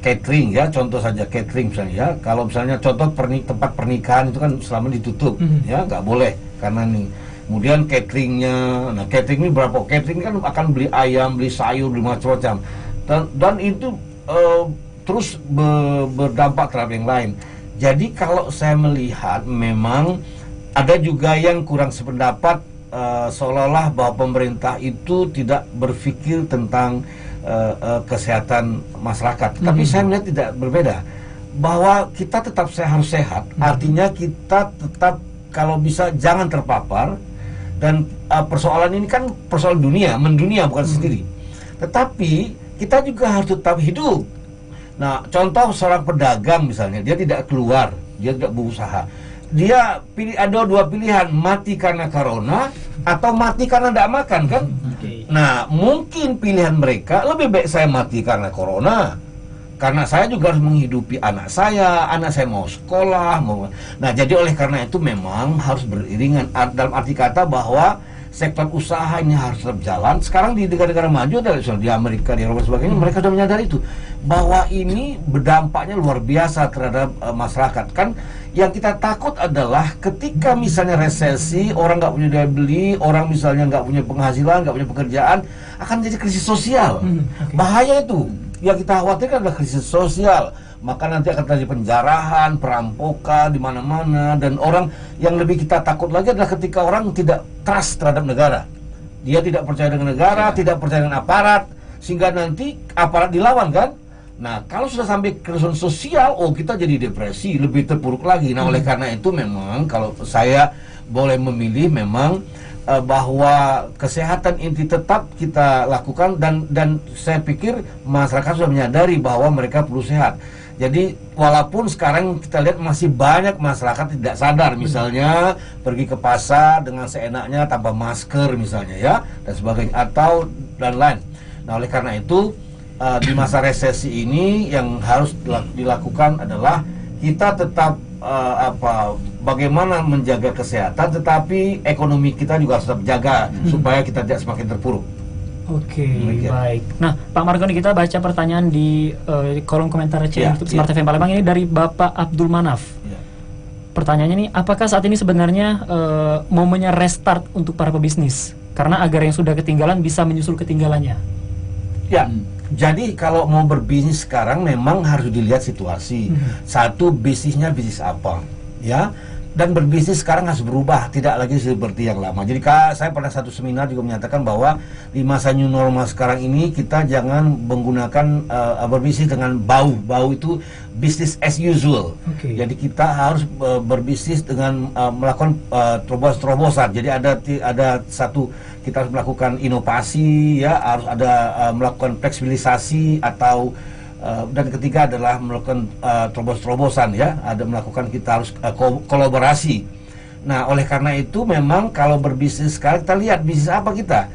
Speaker 3: catering ya, contoh saja catering misalnya ya. Kalau misalnya contoh tempat pernikahan itu kan selama ditutup ya, nggak boleh karena nih. Kemudian cateringnya, nah catering ini berapa? Catering kan akan beli ayam, beli sayur, beli macam-macam, dan itu terus berdampak terhadap yang lain. Jadi kalau saya melihat memang ada juga yang kurang sependapat, seolah-olah bahwa pemerintah itu tidak berpikir tentang kesehatan masyarakat. Tapi saya melihat tidak berbeda, bahwa kita tetap harus sehat. Artinya kita tetap kalau bisa jangan terpapar. Dan persoalan ini kan persoalan dunia, mendunia bukan sendiri. Tetapi kita juga harus tetap hidup. Nah, contoh seorang pedagang misalnya, dia tidak keluar, dia tidak berusaha. Dia ada dua pilihan, mati karena corona atau mati karena tidak makan kan? Nah, mungkin pilihan mereka lebih baik saya mati karena corona, karena saya juga harus menghidupi anak saya mau sekolah, Nah, jadi oleh karena itu memang harus beriringan. Dalam arti kata bahwa sektor usaha ini harus tetap jalan. Sekarang di negara-negara maju, di Amerika, di Eropa dan sebagainya, mereka sudah menyadari itu, bahwa ini berdampaknya luar biasa terhadap masyarakat. Kan yang kita takut adalah ketika misalnya resesi, orang nggak punya daya beli, orang misalnya nggak punya penghasilan, nggak punya pekerjaan, akan jadi krisis sosial. Bahaya itu. Yang kita khawatirkan adalah krisis sosial. Maka nanti akan terjadi penjarahan, perampokan di mana-mana, dan orang yang lebih kita takut lagi adalah ketika orang tidak trust terhadap negara. Dia tidak percaya dengan negara, tidak percaya dengan aparat, sehingga nanti aparat dilawan kan? Nah, kalau sudah sampai kerusuhan sosial, kita jadi depresi, lebih terpuruk lagi. Nah, oleh karena itu memang kalau saya boleh memilih, memang bahwa kesehatan inti tetap kita lakukan, dan saya pikir masyarakat sudah menyadari bahwa mereka perlu sehat. Jadi walaupun sekarang kita lihat masih banyak masyarakat tidak sadar, misalnya pergi ke pasar dengan seenaknya tanpa masker misalnya ya, dan sebagainya, atau dan lain. Nah, oleh karena itu di masa resesi ini yang harus dilakukan adalah kita tetap bagaimana menjaga kesehatan, tetapi ekonomi kita juga harus tetap jaga supaya kita tidak semakin terpuruk.
Speaker 2: Oke, baik. Nah, Pak Margoni, kita baca pertanyaan di kolom komentar YouTube Smart FM Palembang ini dari Bapak Abdul Manaf. Pertanyaannya nih, apakah saat ini sebenarnya momennya restart untuk para pebisnis? Karena agar yang sudah ketinggalan bisa menyusul ketinggalannya.
Speaker 3: Ya, jadi kalau mau berbisnis sekarang memang harus dilihat situasi. Satu, bisnisnya bisnis apa, ya. Dan berbisnis sekarang harus berubah, tidak lagi seperti yang lama. Jadi saya pada satu seminar juga menyatakan bahwa di masa new normal sekarang ini kita jangan menggunakan berbisnis dengan bau itu business as usual. Jadi kita harus berbisnis dengan melakukan terobosan. Jadi ada satu, kita harus melakukan inovasi, ya, harus ada melakukan fleksibilisasi atau dan ketiga adalah melakukan terobosan, ya, ada melakukan, kita harus kolaborasi. Nah, oleh karena itu memang kalau berbisnis sekarang kita lihat bisnis apa kita.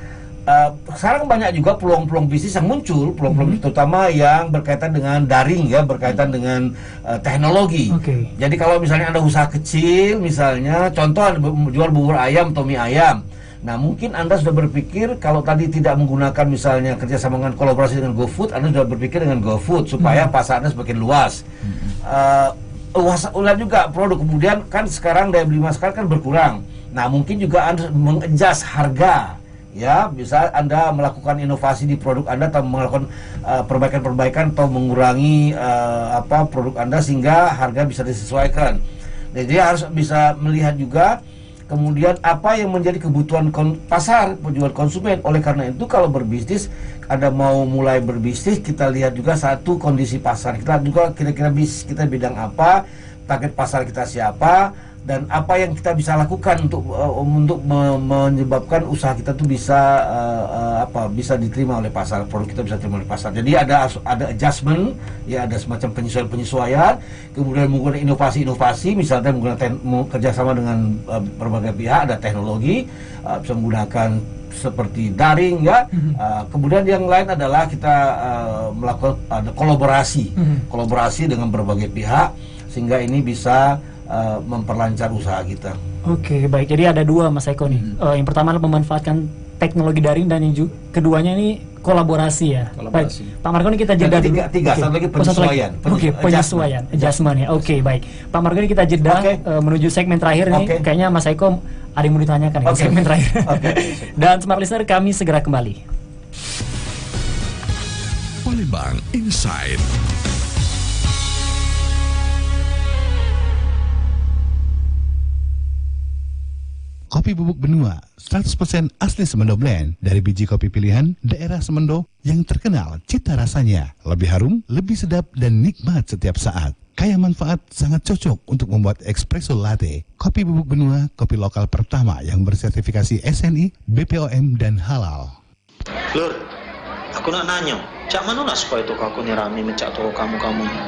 Speaker 3: Sekarang banyak juga peluang-peluang bisnis yang muncul, peluang-peluang terutama yang berkaitan dengan daring, ya, berkaitan dengan teknologi. Jadi kalau misalnya ada usaha kecil, misalnya contoh jual bubur ayam atau mie ayam. Nah, mungkin Anda sudah berpikir kalau tadi tidak menggunakan misalnya kerjasama dengan kolaborasi dengan GoFood, Anda sudah berpikir dengan GoFood supaya pasar Anda semakin luas. Ulas juga produk, kemudian kan sekarang daya beli masyarakat kan berkurang. Nah, mungkin juga Anda mengadjust harga, ya, bisa Anda melakukan inovasi di produk Anda atau melakukan perbaikan-perbaikan atau mengurangi produk Anda sehingga harga bisa disesuaikan. Jadi harus bisa melihat juga kemudian apa yang menjadi kebutuhan pasar, penjual konsumen. Oleh karena itu kalau berbisnis, Anda mau mulai berbisnis, kita lihat juga satu kondisi pasar. Kita juga kira-kira bisnis kita bidang apa, target pasar kita siapa, dan apa yang kita bisa lakukan untuk menyebabkan usaha kita tuh bisa bisa diterima oleh pasar, produk kita bisa diterima oleh pasar. Jadi ada adjustment, ya, ada semacam penyesuaian, kemudian menggunakan inovasi, misalnya menggunakan kerjasama dengan berbagai pihak, ada teknologi, bisa menggunakan seperti daring, ya. Kemudian yang lain adalah kita melakukan kolaborasi dengan berbagai pihak sehingga ini bisa memperlancar usaha kita.
Speaker 2: Oke, baik. Jadi ada dua, Mas Eko nih. Yang pertama adalah memanfaatkan teknologi daring, dan yang kedua-nya ini kolaborasi, ya. Baik, Pak Margoni, kita jeda dulu.
Speaker 3: Tiga, satu lagi penyesuaian.
Speaker 2: Penyesuaian, adjustment, ya. Oke, baik. Pak Margoni, kita jeda menuju segmen terakhir nih. Kayaknya Mas Eko ada yang mau ditanyakan di segmen terakhir. Dan Smart Listener, kami segera kembali.
Speaker 1: Palembang Inside.
Speaker 8: Kopi bubuk benua 100% asli Semendo Blend dari biji kopi pilihan daerah Semendo yang terkenal cita rasanya lebih harum, lebih sedap dan nikmat setiap saat. Kaya manfaat, sangat cocok untuk membuat espresso latte. Kopi bubuk benua, kopi lokal pertama yang bersertifikasi SNI, BPOM dan halal.
Speaker 9: Lur, aku nak nanya, cak mana nak supaya toko aku ni rame mencak toko kamu-kamu ni?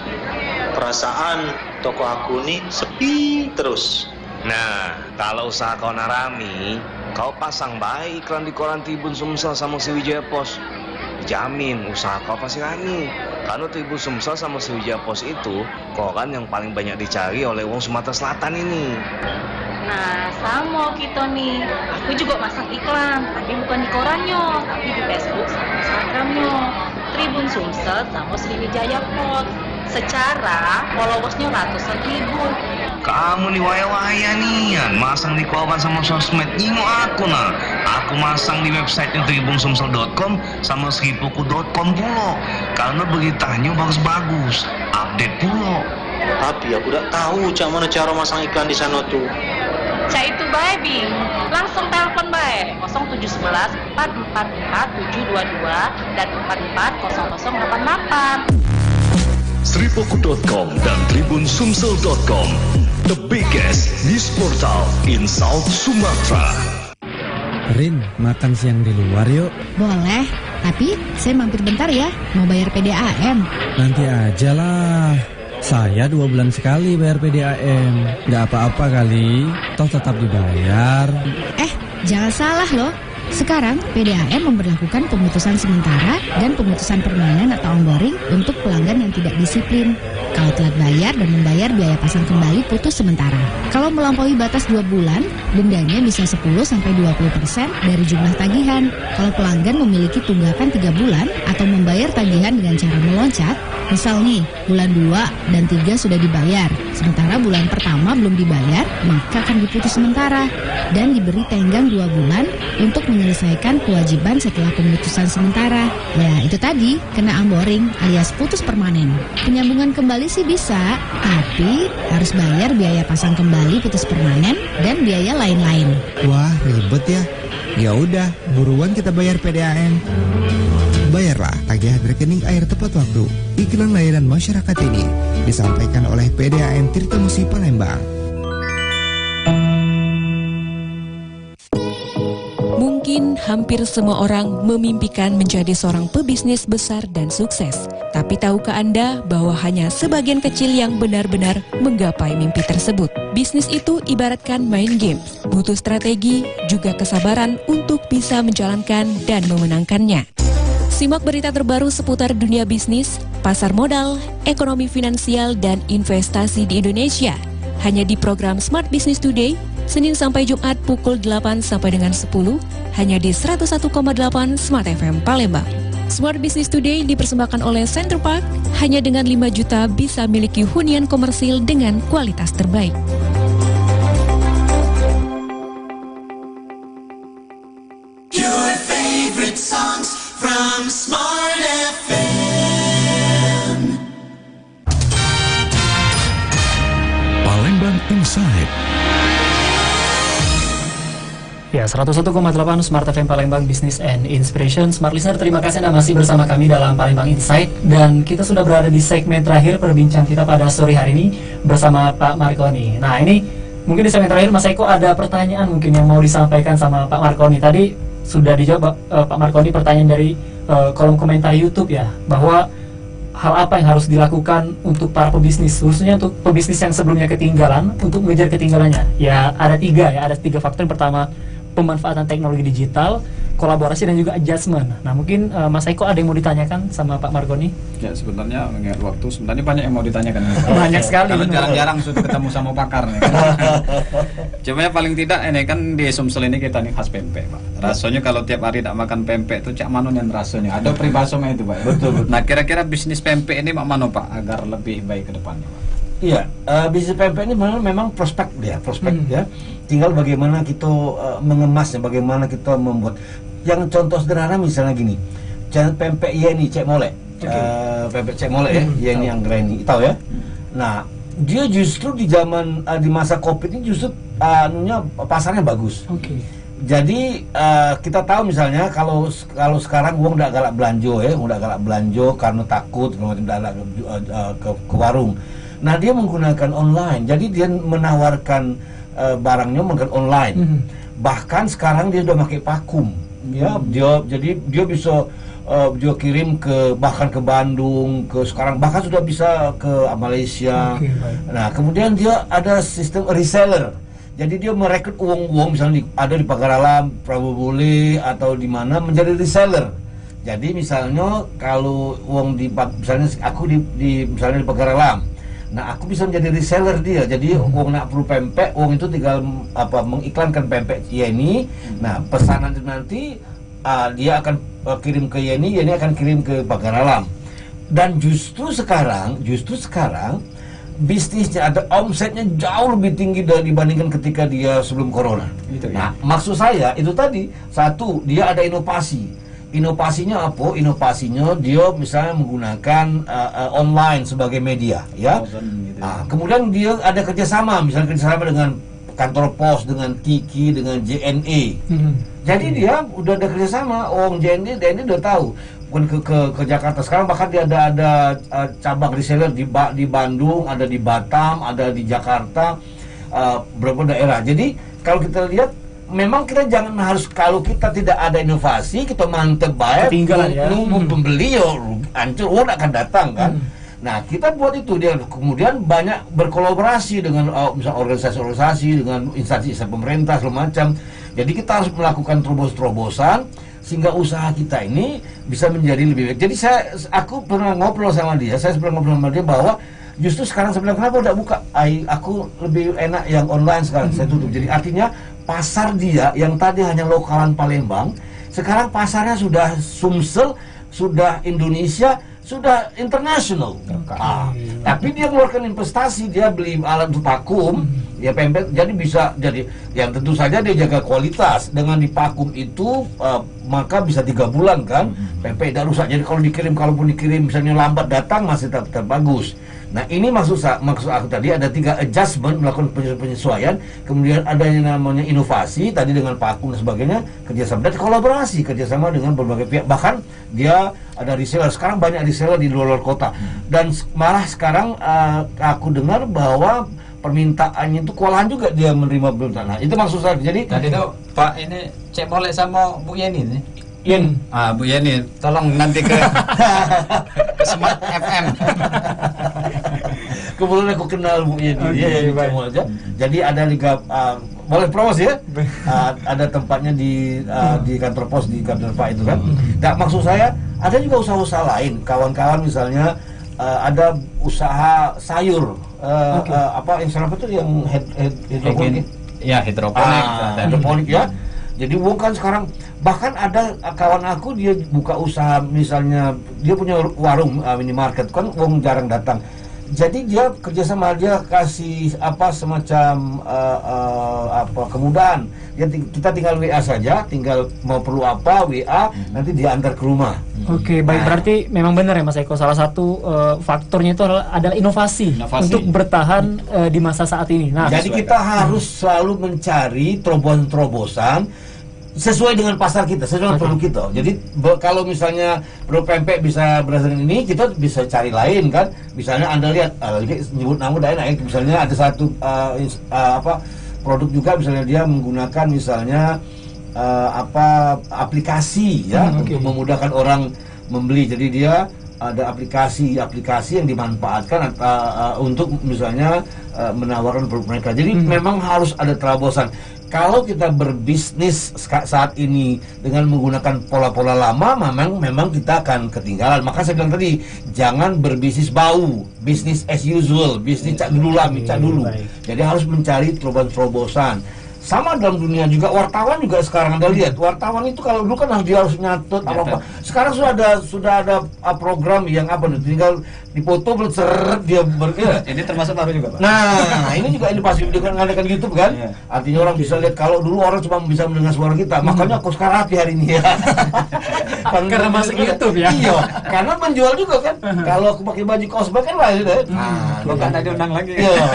Speaker 9: Perasaan toko aku ni sepi terus.
Speaker 12: Nah, kalau usaha kau nak rame, kau pasang baik iklan di koran Tribun Sumsel sama Sriwijaya Pos. Dijamin usaha kau pasti rame. Karena Tribun Sumsel sama Sriwijaya Pos itu koran yang paling banyak dicari oleh wong Sumatera Selatan ini.
Speaker 13: Nah, sama kita nih. Aku juga masang iklan, tapi bukan di korannya, tapi di Facebook sama Instagramnya. Tribun Sumsel sama Sriwijaya Pos. Secara followersnya ratusan ribu.
Speaker 12: Kamu nih waya-waya nian masang di koran sama sosmed, nyingo aku nah. Aku masang di website tribunsumsel.com sama sripuku.com pulo. Karena beritanya bagus-bagus, update pulo.
Speaker 9: Tapi aku udah tahu cak mana cara masang iklan di sana tuh.
Speaker 13: Cak itu bae Bing, langsung telepon bae 0711 444 722 dan 440088.
Speaker 1: Sripoku.com dan tribunsumsel.com, the biggest news portal in South Sumatra.
Speaker 14: Rin, makan siang di luar yuk.
Speaker 15: Boleh, tapi saya mampir bentar ya, mau bayar PDAM.
Speaker 14: Nanti aja lah. Saya 2 bulan sekali bayar PDAM. Nggak apa-apa kali, toh tetap dibayar.
Speaker 15: Jangan salah loh. Sekarang PDAM memberlakukan pemutusan sementara dan pemutusan permanen atau onboarding untuk pelanggan yang tidak disiplin. Kalau telat bayar dan membayar biaya pasang kembali putus sementara. Kalau melampaui batas 2 bulan, dendanya bisa 10-20% dari jumlah tagihan. Kalau pelanggan memiliki tunggakan 3 bulan atau membayar tagihan dengan cara meloncat, misal nih, bulan 2 dan 3 sudah dibayar, sementara bulan pertama belum dibayar, maka akan diputus sementara dan diberi tenggang 2 bulan untuk menyelesaikan kewajiban setelah pemutusan sementara. Ya, itu tadi, kena onboarding alias putus permanen. Penyambungan kembali sih bisa, tapi harus bayar biaya pasang kembali putus permanen dan biaya lain-lain.
Speaker 14: Wah, ribet ya. Ya udah, buruan kita bayar PDAM. Bayarlah tagihan rekening air tepat waktu. Iklan layanan masyarakat ini disampaikan oleh PDAM Tirtamusi Palembang.
Speaker 16: Mungkin hampir semua orang memimpikan menjadi seorang pebisnis besar dan sukses. Tapi tahukah Anda bahwa hanya sebagian kecil yang benar-benar menggapai mimpi tersebut? Bisnis itu ibaratkan main game, butuh strategi, juga kesabaran untuk bisa menjalankan dan memenangkannya. Simak berita terbaru seputar dunia bisnis, pasar modal, ekonomi finansial, dan investasi di Indonesia. Hanya di program Smart Business Today, Senin sampai Jumat pukul 8 sampai dengan 10, hanya di 101,8 Smart FM Palembang. Smart Business Today dipersembahkan oleh Center Park, hanya dengan 5 juta bisa miliki hunian komersil dengan kualitas terbaik.
Speaker 11: Your favorite songs from Smart FM.
Speaker 1: Palembang Insight.
Speaker 2: Ya, 101,8 Smart FM Palembang Business and Inspiration. Smart Listener, terima kasih Anda masih bersama kami dalam Palembang Insight. Dan kita sudah berada di segmen terakhir perbincangan kita pada sore hari ini bersama Pak Marconi. Nah, ini mungkin di segmen terakhir Mas Eko ada pertanyaan mungkin yang mau disampaikan sama Pak Marconi. Tadi sudah dijawab Pak Marconi pertanyaan dari kolom komentar YouTube ya, bahwa hal apa yang harus dilakukan untuk para pebisnis, khususnya untuk pebisnis yang sebelumnya ketinggalan, untuk mengejar ketinggalannya. Ya, ada tiga faktor. Yang pertama, pemanfaatan teknologi digital, kolaborasi, dan juga adjustment. Nah, mungkin Mas Eko ada yang mau ditanyakan sama Pak Marconi?
Speaker 4: Ya, sebenarnya mengingat waktu, sebenarnya banyak yang mau ditanyakan.
Speaker 2: Banyak sekali.
Speaker 4: Karena jarang-jarang sudah ketemu sama pakar nih. Cuma paling tidak ini kan di Sumsel ini kita nih khas pempek, Pak. Rasanya kalau tiap hari tak makan pempek itu cak mano yang rasanya. Ada peribahasanya itu, Pak. Betul. Nah, kira-kira bisnis pempek ini mak mano, Pak, agar lebih baik ke depannya, Pak?
Speaker 3: Iya, bisnis pempek ini memang prospek ya. Tinggal bagaimana kita mengemasnya, bagaimana kita membuat. Yang contoh sederhana misalnya gini, pempek ini cek mole, pempek cek mole ya ini yang granny, tahu ya? Nah, dia justru di masa Covid ini justru pasarnya bagus. Jadi kita tahu misalnya kalau sekarang uang udah galak belanja karena takut ke warung. Nah, dia menggunakan online, jadi dia menawarkan barangnya menggunakan online. Bahkan sekarang dia udah pakai vakum, ya. Dia bisa juga kirim bahkan ke Bandung, sekarang bahkan sudah bisa ke Malaysia. Nah, kemudian dia ada sistem reseller. Jadi dia merekrut uang misalnya ada di Pagar Alam, Prabu Bule atau di mana menjadi reseller. Jadi misalnya kalau uang misalnya aku misalnya di Pagar Alam. Nah, aku bisa menjadi reseller dia. Jadi uang nak perlu pempek, uang itu tinggal mengiklankan pempek Yeni. Nah, pesanan nanti dia akan kirim ke Yeni akan kirim ke Pagar Alam. Dan justru sekarang bisnisnya ada omsetnya jauh lebih tinggi dibandingkan ketika dia sebelum corona. Gitu, ya? Nah, maksud saya itu tadi, satu, dia ada inovasi. Inovasinya apa? Inovasinya dia misalnya menggunakan online sebagai media, ya. Kemudian dia ada kerjasama, misalnya kerjasama dengan kantor pos, dengan Kiki, dengan JNE. Jadi dia udah ada kerjasama, JNE udah tahu. Ke Jakarta sekarang bahkan dia ada cabang reseller di Bandung, ada di Batam, ada di Jakarta, beberapa daerah. Jadi kalau kita lihat memang kita jangan harus, kalau kita tidak ada inovasi, kita mantep baik, nunggu pembeli, hancur, uang akan datang kan. Nah, kita buat itu, dia kemudian banyak berkolaborasi dengan misalnya organisasi-organisasi, dengan instansi-instansi pemerintah segala macam. Jadi kita harus melakukan terobosan sehingga usaha kita ini bisa menjadi lebih baik. Jadi aku pernah ngobrol sama dia, bahwa justru sekarang saya bilang, kenapa udah buka? Aku lebih enak yang online sekarang, saya tutup. Jadi artinya pasar dia yang tadi hanya lokalan Palembang, sekarang pasarnya sudah Sumsel, sudah Indonesia, sudah internasional. Tapi dia mengeluarkan investasi, dia beli alat untuk vakum, ya pempek, jadi bisa yang tentu saja dia jaga kualitas. Dengan divakum itu maka bisa 3 bulan kan, pempek tidak rusak. Jadi kalaupun dikirim misalnya lambat datang masih tetap bagus. Nah, ini maksud aku tadi ada 3 adjustment, melakukan penyesuaian, kemudian ada yang namanya inovasi tadi dengan vakum dan sebagainya, kerjasama dan kerjasama dengan berbagai pihak. Bahkan dia ada reseller, sekarang banyak reseller di luar kota. Dan malah sekarang aku dengar bahwa permintaannya itu kewalahan juga dia menerima permintaan. Nah, itu maksud saya. Jadi
Speaker 4: tadi itu Pak ini cek boleh sama Bu Yeni nih. Bu Yeni, tolong nanti ke Smart FM.
Speaker 3: Kemudian aku kenal Bu Yeni, aja. Jadi ada boleh promosi ya? Ada tempatnya di kantor pos di kantor Pak itu kan. Nah, maksud saya ada juga usaha-usaha lain. Kawan-kawan misalnya ada usaha sayur, yang salah itu yang hidroponik. Ya, hidroponik ya. Jadi bukan sekarang, bahkan ada kawan aku dia buka usaha, misalnya dia punya warung minimarket kan, wong jarang datang. Jadi dia kerjasama, dia kasih semacam kemudahan. Kita tinggal WA saja, tinggal mau perlu apa WA, nanti dia antar ke rumah.
Speaker 2: Oke, baik, berarti memang benar ya Mas Eko, salah satu faktornya itu adalah inovasi untuk bertahan di masa saat ini. Nah,
Speaker 3: jadi kita harus selalu mencari terobosan-terobosan sesuai dengan pasar kita, sesuai dengan produk kita. Jadi kalau misalnya produk pempek bisa berasal dari ini, kita bisa cari lain kan. Misalnya Anda lihat, nyebut nama udah enak ya. Misalnya ada satu produk juga, misalnya dia menggunakan misalnya aplikasi ya, untuk memudahkan orang membeli. Jadi dia ada aplikasi yang dimanfaatkan untuk misalnya menawarkan produk mereka. Jadi memang harus ada terobosan. Kalau kita berbisnis saat ini dengan menggunakan pola-pola lama, memang kita akan ketinggalan. Maka saya bilang tadi, jangan berbisnis bau, bisnis as usual, bisnis cak dulu lah, cak dulu. Jadi harus mencari terobosan-terobosan. Sama dalam dunia juga, wartawan juga sekarang Anda lihat, wartawan itu kalau dulu kan dia harus nyatet apa-apa. Sekarang sudah ada program yang tinggal dipoto berseret dia
Speaker 4: Ini termasuk baru juga Pak.
Speaker 3: Nah, ini juga pasti dengan mengadakan YouTube kan. Artinya orang bisa lihat, kalau dulu orang cuma bisa mendengar suara kita, makanya aku sekarang rapi hari ini ya.
Speaker 2: Karena masuk YouTube ya.
Speaker 3: Iya, karena menjual juga kan. Kalau aku pakai baju kosbak kan lain deh.
Speaker 4: Bukan tadi undang lagi.
Speaker 3: Iya.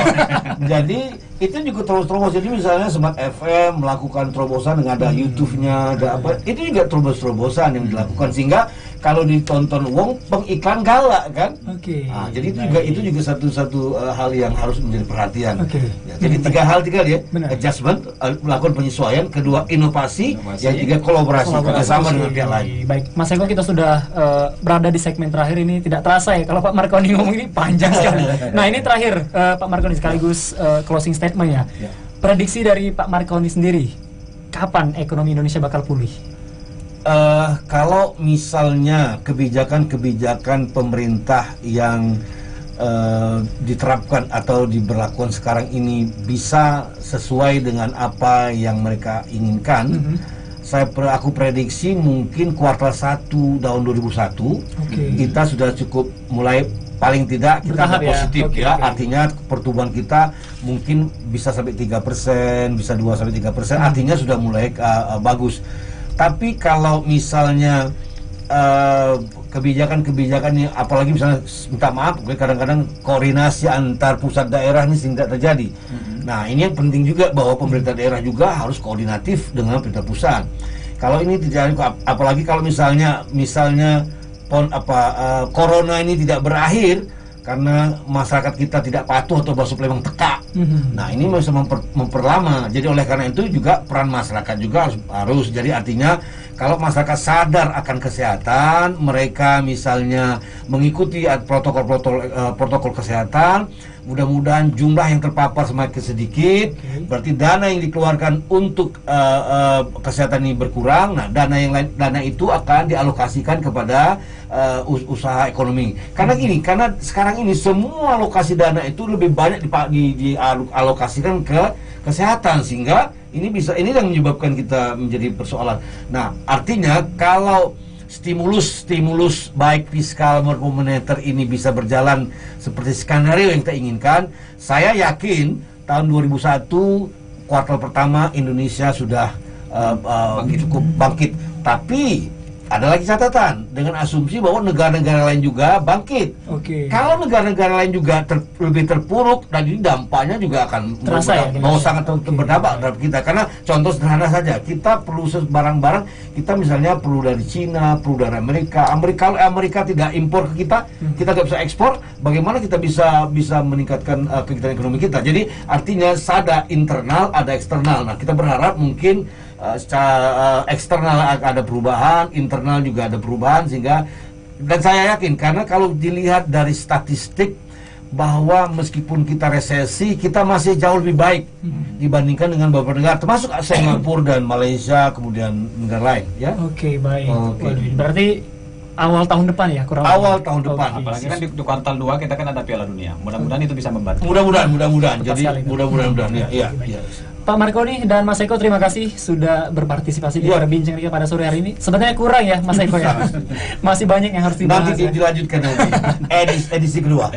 Speaker 3: Jadi itu juga terus. Jadi misalnya Smart FM melakukan terobosan dengan ada YouTube-nya, ada apa, itu juga terobosan yang dilakukan sehingga kalau ditonton wong pengiklan galak kan.
Speaker 2: Nah,
Speaker 3: jadi itu juga satu hal yang harus menjadi perhatian. Ya, jadi tiga hal ya. Adjustment, melakukan penyesuaian, kedua inovasi, yang tiga kolaborasi kerjasama dengan pihak lain.
Speaker 2: Baik, Mas Eko, kita sudah berada di segmen terakhir ini. Tidak terasa ya kalau Pak Marconi ngomong ini panjang sekali. Nah, ini terakhir Pak Marconi sekaligus closing statement ya. Prediksi dari Pak Marconi sendiri, kapan ekonomi Indonesia bakal pulih?
Speaker 3: Kalau misalnya kebijakan-kebijakan pemerintah yang diterapkan atau diberlakukan sekarang ini bisa sesuai dengan apa yang mereka inginkan, aku prediksi mungkin kuartal 1 tahun 2001 kita sudah cukup mulai, paling tidak kita positif ya. Artinya pertumbuhan kita mungkin bisa sampai 3%, bisa 2-3%, artinya sudah mulai bagus. Tapi kalau misalnya kebijakan-kebijakan yang, apalagi misalnya minta maaf, kadang-kadang koordinasi antar pusat daerah ini tidak terjadi. Nah, ini yang penting juga bahwa pemerintah daerah juga harus koordinatif dengan pemerintah pusat. Kalau ini tidak, apalagi kalau misalnya corona ini tidak berakhir karena masyarakat kita tidak patuh atau bahasa memang teka. Nah, ini bisa memperlama. Jadi oleh karena itu juga peran masyarakat juga harus. Jadi artinya kalau masyarakat sadar akan kesehatan, mereka misalnya mengikuti protokol kesehatan, mudah-mudahan jumlah yang terpapar semakin sedikit. Berarti dana yang dikeluarkan untuk kesehatan ini berkurang. Nah, dana itu akan dialokasikan kepada usaha ekonomi. Karena sekarang ini semua alokasi dana itu lebih banyak dialokasikan ke kesehatan, sehingga ini yang menyebabkan kita menjadi persoalan. Nah, artinya kalau stimulus baik fiskal maupun moneter ini bisa berjalan seperti skenario yang kita inginkan, saya yakin tahun 2001 kuartal pertama Indonesia sudah cukup bangkit. Tapi ada lagi catatan dengan asumsi bahwa negara-negara lain juga bangkit. Kalau negara-negara lain juga lebih terpuruk, dan ini dampaknya juga akan sangat berdampak terhadap kita. Karena contoh sederhana saja, kita perlu barang-barang, kita misalnya perlu dari Cina, perlu dari Amerika. Kalau Amerika tidak impor ke kita nggak bisa ekspor, bagaimana kita bisa meningkatkan kegiatan ekonomi kita? Jadi artinya ada internal, ada eksternal. Nah, kita berharap mungkin secara eksternal ada perubahan, internal juga ada perubahan, sehingga, dan saya yakin karena kalau dilihat dari statistik bahwa meskipun kita resesi, kita masih jauh lebih baik dibandingkan dengan beberapa negara, termasuk Singapura dan Malaysia, kemudian negara lain ya.
Speaker 2: Baik. Berarti awal tahun depan ya, kurang
Speaker 3: awal tahun depan.
Speaker 4: Apalagi kan di kuartal 2 kita kan ada Piala Dunia. Mudah-mudahan itu bisa membantu.
Speaker 3: Mudah-mudahan. Jadi mudah-mudahan ya.
Speaker 2: Pak Marconi dan Mas Eko, terima kasih sudah berpartisipasi di perbincangan kita pada sore hari ini. Sebenarnya kurang ya Mas Eko ya. Masih banyak yang harus dibahas.
Speaker 3: Nanti dilanjutkan nanti edisi kedua.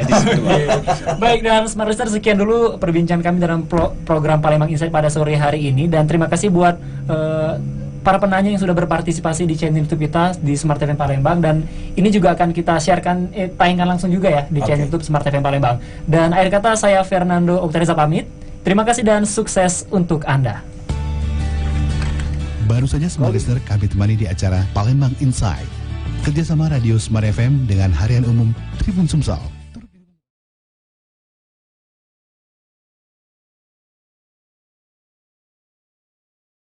Speaker 2: Baik, dan Smart Listener, sekian dulu perbincangan kami dalam program Palembang Insight pada sore hari ini, dan terima kasih buat para penanya yang sudah berpartisipasi di channel YouTube kita di Smart FM Palembang, dan ini juga akan kita sharekan tayangkan langsung juga ya di channel YouTube Smart FM Palembang. Dan akhir kata, saya Fernando Oktarisa pamit. Terima kasih dan sukses untuk Anda.
Speaker 8: Baru saja Smart Listener kami temani di acara Palembang Insight, kerjasama Radio Smart FM dengan Harian Umum Tribun Sumsel.